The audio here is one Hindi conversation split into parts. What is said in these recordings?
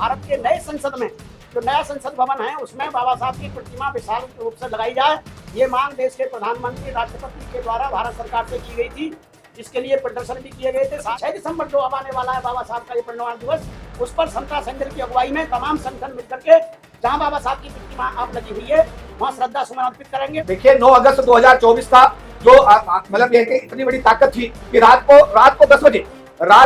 भारत के नए संसद में जो नया संसद भवन है उसमें बाबा साहब की प्रतिमा विशाल रूप से लगाई जाए, ये मांग देश के प्रधानमंत्री राष्ट्रपति के द्वारा भारत सरकार से की गई थी। इसके लिए प्रदर्शन भी किए गए थे। 6 दिसंबर जो अब आने वाला है बाबा साहब का ये परिनिर्वाण दिवस, उस पर समता सेंगर की अगुवाई में तमाम संगठन मिलकर के जहां बाबा साहब की प्रतिमा आप लगी हुई है वहां श्रद्धा सुमन अर्पित करेंगे। देखिए 9 अगस्त 2024 का जो मतलब ये इतनी बड़ी ताकत थी कि रात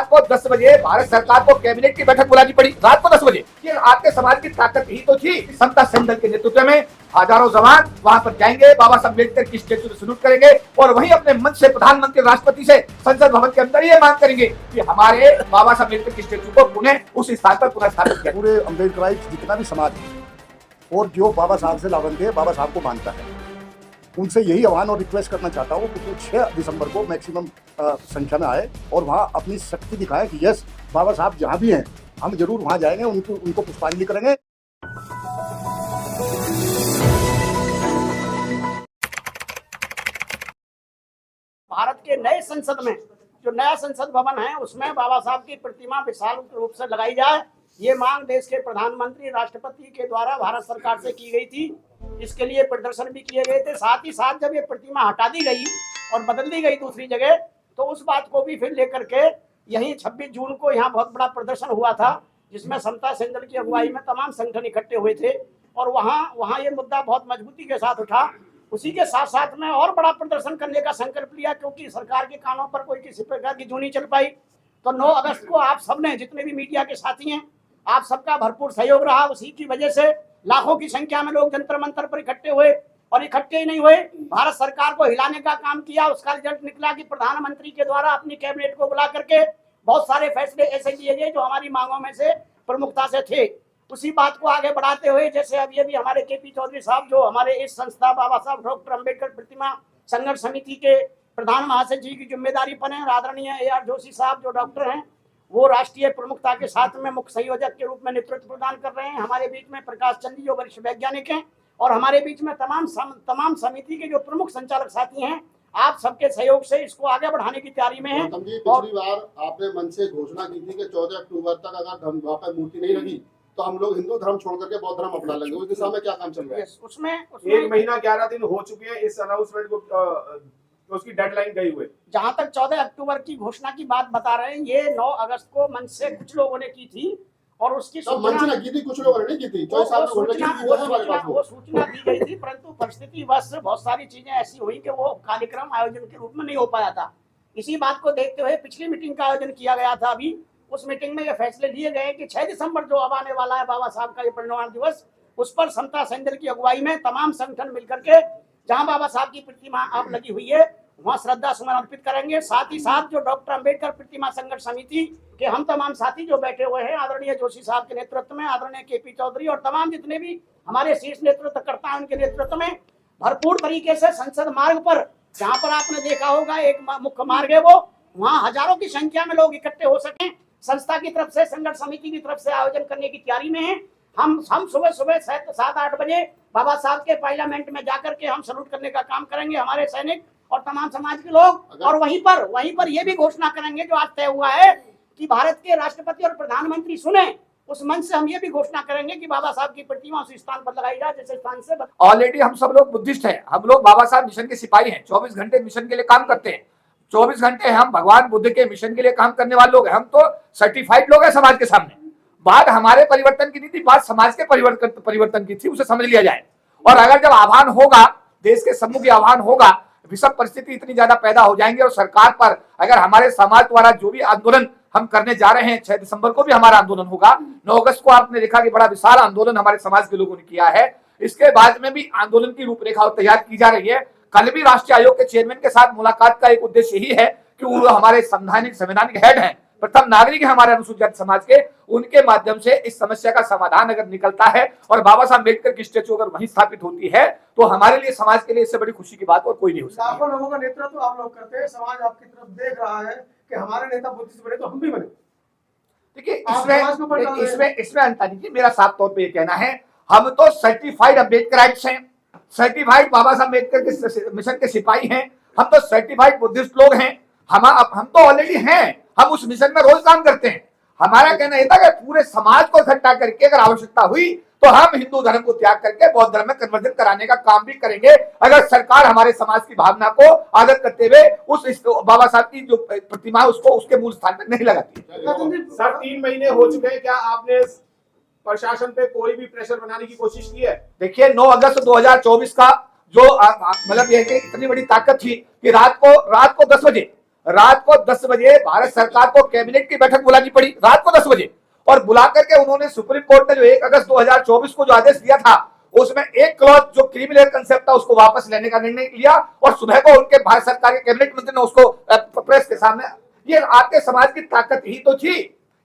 को 10 बजे भारत सरकार को कैबिनेट की बैठक बुलानी पड़ी। रात को 10 बजे कि आपके समाज की ताकत ही तो थी। समता सेंगर के नेतृत्व में हजारों जवान वहां पर जाएंगे, बाबा साहब अम्बेडकर की स्टेच्यू को सैल्यूट करेंगे और वहीं अपने मंच से प्रधानमंत्री राष्ट्रपति से संसद भवन के अंदर ये मांग करेंगे कि हमारे बाबा साहब अम्बेडकर की स्टेच्यू को पुनः उस स्थान पर पुनः स्थापित किया। पूरे अम्बेडकराइट जितना भी समाज है और जो बाबा साहब से लाभान्वित है, बाबा साहब को मानता है, उनसे यही आह्वान और रिक्वेस्ट करना चाहता हूँ कि 6 दिसंबर को मैक्सिमम संख्या में आए और वहाँ अपनी शक्ति दिखाएं कि यस बाबा साहब जहाँ भी हैं हम जरूर वहाँ जाएंगे, उनको पुष्पांजलि करेंगे। भारत के नए संसद में जो नया संसद भवन है उसमें बाबा साहब की प्रतिमा विशाल रूप से लगाई जाए, ये मांग देश के प्रधानमंत्री राष्ट्रपति के द्वारा भारत सरकार से की गई थी। इसके लिए प्रदर्शन भी किए गए थे। साथ ही साथ जब ये प्रतिमा हटा दी गई और बदल दी गई दूसरी जगह, तो उस बात को भी फिर लेकर के यही 26 जून को यहाँ बहुत बड़ा प्रदर्शन हुआ था, जिसमें समता सेंगर की अगुवाई में तमाम संगठन इकट्ठे हुए थे और वहाँ ये मुद्दा बहुत मजबूती के साथ उठा। उसी के साथ साथ में और बड़ा प्रदर्शन करने का संकल्प लिया, क्योंकि सरकार के कानों पर कोई किसी प्रकार की जूं नहीं चल पाई। तो 9 अगस्त को आप सबने, जितने भी मीडिया के साथी हैं, आप सबका भरपूर सहयोग रहा। उसी की वजह से लाखों की संख्या में लोग जंतर मंतर पर इकट्ठे हुए और इकट्ठे ही नहीं हुए, भारत सरकार को हिलाने का काम किया। उसका रिजल्ट निकला कि प्रधानमंत्री के द्वारा अपनी कैबिनेट को बुला करके बहुत सारे फैसले ऐसे लिए गए जो हमारी मांगों में से प्रमुखता से थे। उसी बात को आगे बढ़ाते हुए जैसे अब ये भी हमारे केपी चौधरी साहब जो हमारे इस संस्था बाबा साहब डॉक्टर अम्बेडकर प्रतिमा संघर्ष समिति के प्रधान महासचिव की जिम्मेदारी पर हैं, आदरणीय AR जोशी साहब जो डॉक्टर हैं, वो राष्ट्रीय प्रमुखता के साथ में मुख्य संयोजक के रूप में नेतृत्व प्रदान कर रहे हैं। हमारे बीच में प्रकाश चंद जो वरिष्ठ वैज्ञानिक हैं और हमारे बीच में तमाम समिति के जो प्रमुख संचालक साथी हैं, आप सबके सहयोग से इसको आगे बढ़ाने की तैयारी में है। पिछली बार आपने मन से घोषणा की थी कि 14 अक्टूबर तक अगर वहाँ पर मूर्ति नहीं लगी तो हम लोग हिंदू धर्म छोड़ करके बौद्ध धर्म अपना लेंगे। उस दिशा में क्या काम चल रहा है? उसमें 1 महीना 11 दिन हो चुके हैं इस अनाउंसमेंट को, तो उसकी डेडलाइन गई हुई। जहां तक 14 अक्टूबर की घोषणा की बात बता रहे हैं, ये 9 अगस्त को मंच से कुछ लोगों ने की थी और उसकी सूचना की थी, कुछ लोगों ने नहीं की थी। वो सूचना दी गई थी, परंतु परिस्थिति बस बहुत सारी चीजें ऐसी हुई कि वो कार्यक्रम आयोजन के रूप में नहीं हो पाया था। इसी बात को देखते हुए पिछली मीटिंग का आयोजन किया गया था। अभी उस मीटिंग में ये फैसले लिए गए कि 6 दिसंबर जो अब आने वाला है बाबा साहब का ये परिनिर्वाण दिवस, उस पर समता सेंगर की अगुवाई में तमाम संगठन मिलकर के जहां बाबा साहब की प्रतिमा आप लगी हुई है वहां श्रद्धा सुमन अर्पित करेंगे। साथ ही साथ जो डॉक्टर अम्बेडकर प्रतिमा संघर्ष समिति के हम तमाम साथी जो बैठे हुए हैं, आदरणीय जोशी साहब के नेतृत्व में, आदरणीय केपी चौधरी और तमाम जितने भी हमारे शीर्ष नेतृत्वकर्ता हैं, उनके नेतृत्व में भरपूर तरीके से संसद मार्ग पर, जहाँ पर आपने देखा होगा एक मुख्य मार्ग है, वो वहाँ हजारों की संख्या में लोग इकट्ठे हो सके। संस्था की तरफ से, संघर्ष समिति की तरफ से आयोजन करने की तैयारी में है। हम सुबह 7-8 बजे बाबा साहब के पार्लियामेंट में जाकर के हम सैल्यूट करने का काम करेंगे, हमारे सैनिक और तमाम समाज के लोग। और वहीं पर ये भी घोषणा करेंगे जो आज तय हुआ है कि भारत के राष्ट्रपति और प्रधानमंत्री सुने, उस मंच से हम ये भी घोषणा करेंगे कि बाबा साहब की प्रतिमा उस स्थान पर लगाई जाए जिस स्थान से। ऑलरेडी हम सब लोग बुद्धिस्ट हैं, हम लोग बाबा साहब मिशन के सिपाही हैं, 24 घंटे मिशन के लिए काम करते हैं। 24 घंटे हम भगवान बुद्ध के मिशन के लिए काम करने वाले लोग हैं। हम तो सर्टिफाइड लोग हैं समाज के सामने। बात हमारे परिवर्तन की नहीं थी, बात समाज के परिवर्तन की थी, उसे समझ लिया जाए। और अगर जब आह्वान होगा, देश के सम्मुख आह्वान होगा, विषम परिस्थिति इतनी ज्यादा पैदा हो जाएंगे और सरकार पर अगर हमारे समाज द्वारा जो भी आंदोलन हम करने जा रहे हैं, 6 दिसंबर को भी हमारा आंदोलन होगा, 9 अगस्त को आपने देखा कि बड़ा विशाल आंदोलन हमारे समाज के लोगों ने किया है। इसके बाद में भी आंदोलन की रूपरेखा तैयार की जा रही है। कल भी राष्ट्रीय आयोग के चेयरमैन के साथ मुलाकात का एक उद्देश्य यही है कि वो हमारे संवैधानिक हेड हैं, प्रथम नागरिक है हमारे अनुसूचित समाज के, उनके माध्यम से इस समस्या का समाधान अगर निकलता है और बाबा साहब अम्बेडकर की स्टेच्यू अगर वहीं स्थापित होती है तो हमारे लिए, समाज के लिए इससे बड़ी खुशी की बात और कोई नहीं हो सकती। लाखों लोगों का नेतृत्व आप लोग करते हैं, समाज आपकी तरफ देख रहा है कि हमारे नेता बुद्धिस्ट बने तो हम भी बने। देखिए इसमें अंतानी जी, मेरा साफ तौर पर यह कहना है, हम तो सर्टिफाइड अम्बेडकराइट्स हैं, सर्टिफाइड बाबा साहब अम्बेडकर के मिशन के सिपाही हैं, हम तो सर्टिफाइड बुद्धिस्ट लोग हैं। हम तो ऑलरेडी हैं, हम उस मिशन में रोज काम करते हैं। हमारा कहना यह था कि पूरे समाज को इकट्ठा करके अगर आवश्यकता हुई तो हम हिंदू धर्म को त्याग करके बौद्ध धर्म में कन्वर्जन कराने का काम भी करेंगे, अगर सरकार हमारे समाज की भावना को आदर करते हुए उस बाबा साहब की जो प्रतिमा है उसको उसके मूल स्थान पर नहीं लगाती। सर 3 महीने हो चुके हैं, क्या आपने प्रशासन पे कोई भी प्रेशर बनाने की कोशिश की है? देखिए 9 अगस्त 2024 का जो मतलब यह कि इतनी बड़ी ताकत थी कि रात को 10 बजे भारत सरकार को कैबिनेट की बैठक बुलानी पड़ी, रात को 10 बजे, और बुला करके उन्होंने सुप्रीम कोर्ट ने जो 1 अगस्त 2024 को जो आदेश दिया था उसमें एक क्लॉज जो क्रिमिनल कंसेप्ट था उसको वापस लेने का निर्णय लिया, और सुबह को उनके भारत सरकार के कैबिनेट मंत्री ने उसको प्रेस के सामने, ये आपके समाज की ताकत ही तो थी,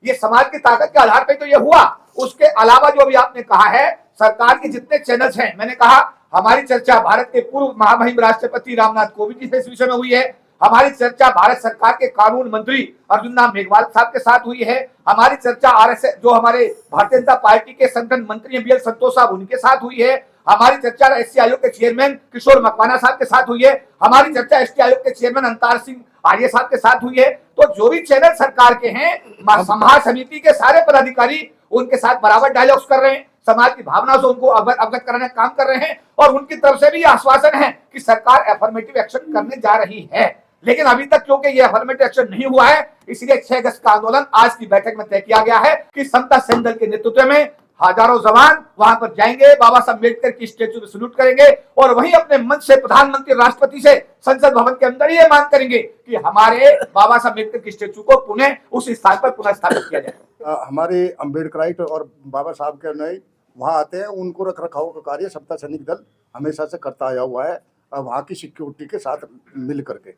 ये समाज की ताकत के आधार पर तो ये हुआ। उसके अलावा जो भी आपने कहा है, सरकार के जितने चैनल्स हैं, मैंने कहा हमारी चर्चा भारत के पूर्व महामहिम राष्ट्रपति रामनाथ कोविंद जी से इस विषय में हुई है, हमारी चर्चा भारत सरकार के कानून मंत्री अर्जुन राम मेघवाल साहब के साथ हुई है, हमारी चर्चा आरएसएस जो हमारे भारतीय जनता पार्टी के संगठन मंत्री बीएल संतोष साहब उनके साथ हुई है, हमारी चर्चा एसटी आयोग के चेयरमैन किशोर मकवाना साहब के साथ हुई है, हमारी चर्चा एसटी आयोग के चेयरमैन अंतार सिंह आर्य साहब के साथ हुई है। तो जो भी चैनल सरकार के हैं, महासमिति के सारे पदाधिकारी उनके साथ बराबर डायलॉग्स कर रहे हैं, समाज की भावना से उनको अवगत कराने का काम कर रहे हैं, और उनकी तरफ से भी आश्वासन है कि सरकार एफर्मेटिव एक्शन करने जा रही है। लेकिन अभी तक क्योंकि ये अफर्मेटिव एक्शन नहीं हुआ है, इसलिए 6 अगस्त का आंदोलन आज की बैठक में तय किया गया है कि समता सेना दल के नेतृत्व में हजारों जवान वहां पर जाएंगे, बाबा साहब अम्बेडकर की स्टेच्यू में सल्यूट करेंगे, और वहीं अपने मंच से प्रधानमंत्री राष्ट्रपति से संसद भवन के अंदर ये मांग करेंगे कि हमारे बाबा साहब अम्बेडकर की स्टेच्यू को पुनः उस स्थान पर पुनः स्थापित किया जाए। हमारे अम्बेडकराइट और बाबा साहब के अनुयायी वहाँ आते हैं, उनको रख रखाव का कार्य समता सैनिक दल हमेशा से करता आया हुआ है, वहाँ की सिक्योरिटी के साथ मिल करके।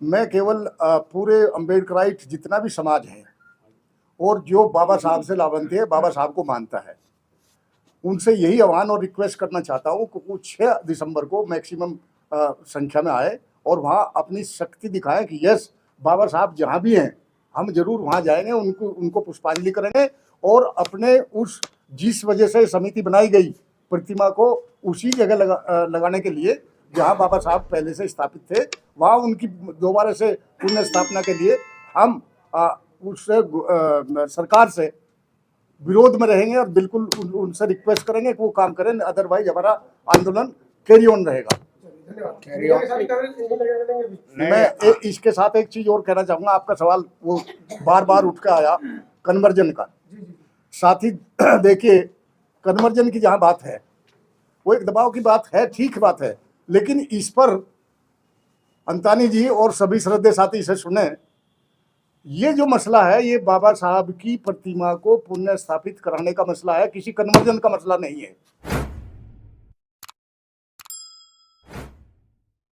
मैं केवल पूरे अम्बेडकराइट जितना भी समाज है और जो बाबा साहब से लाभान्वित है, बाबा साहब को मानता है, उनसे यही आह्वान और रिक्वेस्ट करना चाहता हूँ कि वो 6 दिसंबर को मैक्सिमम संख्या में आए और वहाँ अपनी शक्ति दिखाएं कि यस बाबा साहब जहाँ भी हैं हम जरूर वहाँ जाएंगे, उनको पुष्पांजलि करेंगे, और अपने उस जिस वजह से समिति बनाई गई प्रतिमा को उसी जगह लगाने के लिए जहाँ बाबा साहब पहले से स्थापित थे, वहाँ उनकी दोबारा से पुनः स्थापना के लिए हम उससे सरकार से विरोध में रहेंगे और बिल्कुल उनसे रिक्वेस्ट करेंगे कि वो काम करें, अदरवाइज हमारा आंदोलन कैरी ऑन रहेगा। मैं इसके साथ एक चीज और कहना चाहूँगा, आपका सवाल वो बार बार उठ के आया कन्वर्जन का। साथी देखिए, कन्वर्जन की जहाँ बात है वो एक दबाव की बात है, ठीक बात है, लेकिन इस पर अंतानी जी और सभी श्रद्धेय साथी इसे सुने, ये जो मसला है ये बाबा साहब की प्रतिमा को पुनः स्थापित कराने का मसला है, किसी कन्वर्जन का मसला नहीं है।